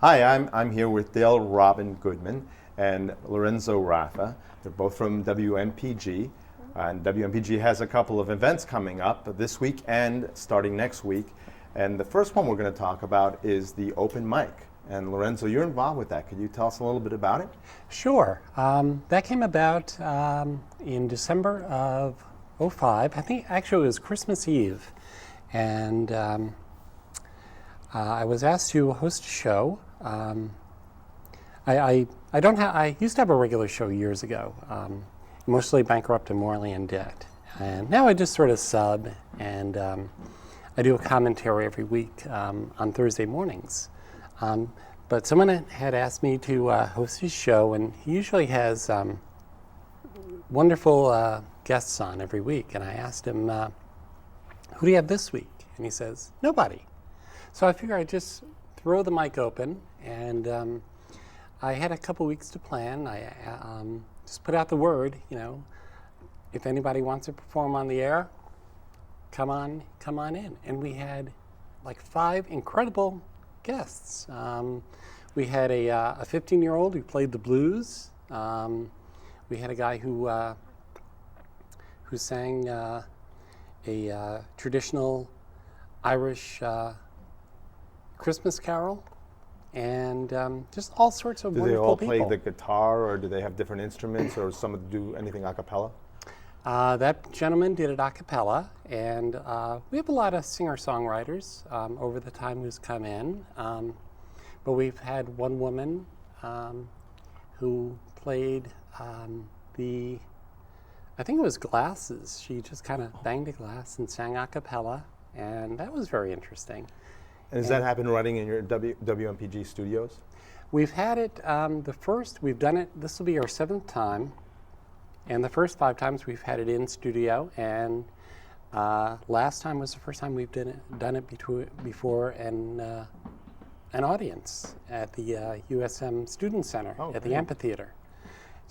Hi, I'm here with Dale Robin Goodman and Lorenzo Raffa. They're both from WMPG, and WMPG has a couple of events coming up this week and starting next week. And the first one we're going to talk about is the open mic. And Lorenzo, you're involved with that. Could you tell us a little bit about it? Sure. That came about in December of '05. I think actually it was Christmas Eve. And I was asked to host a show. I used to have a regular show years ago, mostly bankrupt and morally in debt. And now I just sort of sub, and I do a commentary every week on Thursday mornings. But someone had asked me to host his show, and he usually has wonderful guests on every week. And I asked him, who do you have this week? And he says, nobody. So I figured I'd just throw the mic open, and I had a couple weeks to plan. I just put out the word, if anybody wants to perform on the air, come on in. And we had like 5 incredible guests. We had a 15-year-old who played the blues. We had a guy who sang a traditional Irish Christmas carol, and just all sorts of wonderful people. Do they all play the guitar, or do they have different instruments, or some do anything a cappella? That gentleman did it a cappella, and we have a lot of singer-songwriters over the time who's come in, but we've had one woman who played I think it was glasses. She just kind of banged a glass and sang a cappella, and that was very interesting. And does that happen running in your WMPG studios? We've had it, we've done it, this will be our 7th time, and the first 5 times we've had it in studio, and last time was the first time we've done it before an audience at the USM Student Center at the amphitheater,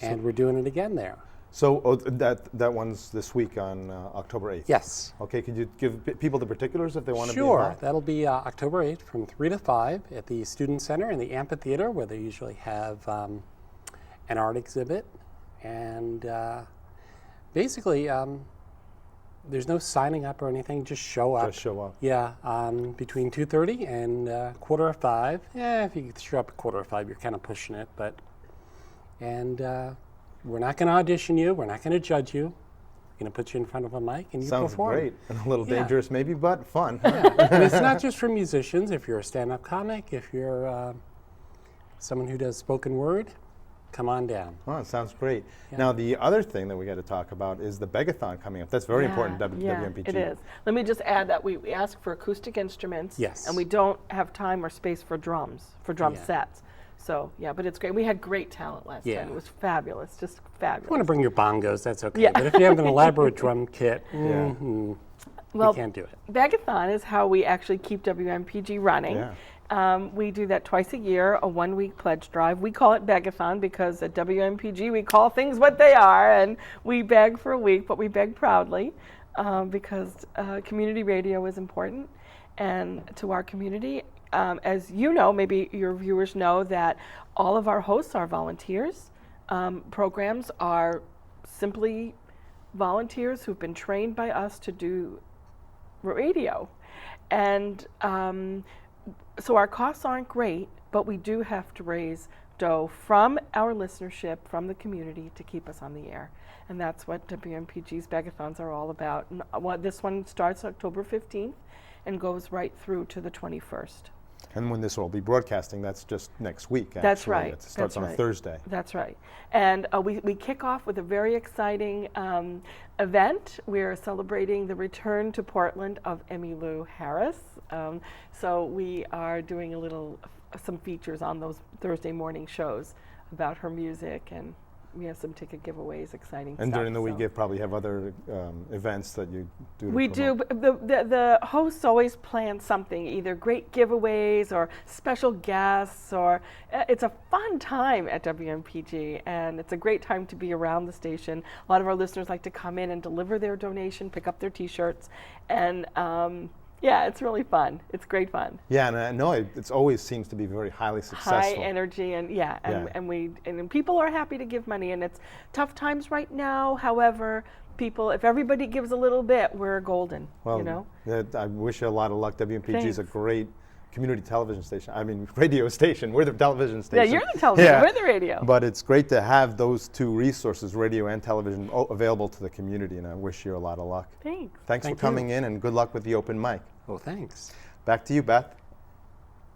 and we're doing it again there. So that one's this week on October 8th? Yes. Okay, could you give people the particulars if they want to be involved? Sure, that'll be October 8th from 3 to 5 at the Student Center in the amphitheater, where they usually have an art exhibit. And basically, there's no signing up or anything, just show up. Just show up. Yeah, between 2:30 and 4:45. Yeah, if you show up at 4:45, you're kind of pushing it, but, we're not going to audition you. We're not going to judge you. We're going to put you in front of a mic and you perform. Sounds great. And a little dangerous maybe, but fun. Yeah. And it's not just for musicians. If you're a stand-up comic, if you're someone who does spoken word, come on down. Oh, it sounds great. Yeah. Now, the other thing that we got to talk about is the Begathon coming up. That's very important, WMPG. It is. Let me just add that we ask for acoustic instruments. Yes. And we don't have time or space for drum sets. So, but it's great. We had great talent last time. It was fabulous, just fabulous. If you want to bring your bongos, that's okay. Yeah. But if you have an elaborate drum kit, we can't do it. Begathon is how we actually keep WMPG running. Yeah. We do that twice a year, a 1-week pledge drive. We call it Begathon because at WMPG we call things what they are, and we beg for a week, but we beg proudly because community radio is important and to our community. As you know, maybe your viewers know that all of our hosts are volunteers. Programs are simply volunteers who've been trained by us to do radio. And so our costs aren't great, but we do have to raise dough from our listenership, from the community, to keep us on the air. And that's what WMPG's Begathons are all about. And, this one starts October 15th and goes right through to the 21st. And when this will be broadcasting, that's just next week, actually. That's right. It starts on a Thursday. That's right. And we kick off with a very exciting event. We're celebrating the return to Portland of Emmylou Harris. So we are doing some features on those Thursday morning shows about her music, and we have some ticket giveaways, exciting stuff. And during the week, you probably have other events that you do. We do. The hosts always plan something, either great giveaways or special guests, or it's a fun time at WMPG, and it's a great time to be around the station. A lot of our listeners like to come in and deliver their donation, pick up their T-shirts, and Yeah, it's really fun. It's great fun. Yeah, and I know it always seems to be very highly successful. High energy, and and people are happy to give money, and it's tough times right now. However, people, if everybody gives a little bit, we're golden. Well, you know. I wish you a lot of luck. WMPG is a Thanks. great community television station. I mean, radio station. We're the television station. Yeah, you're the television. We're the radio. But it's great to have those two resources, radio and television, available to the community, and I wish you a lot of luck. Thanks. Thanks Thank for coming in, and good luck with the open mic. Well, thanks. Back to you, Beth.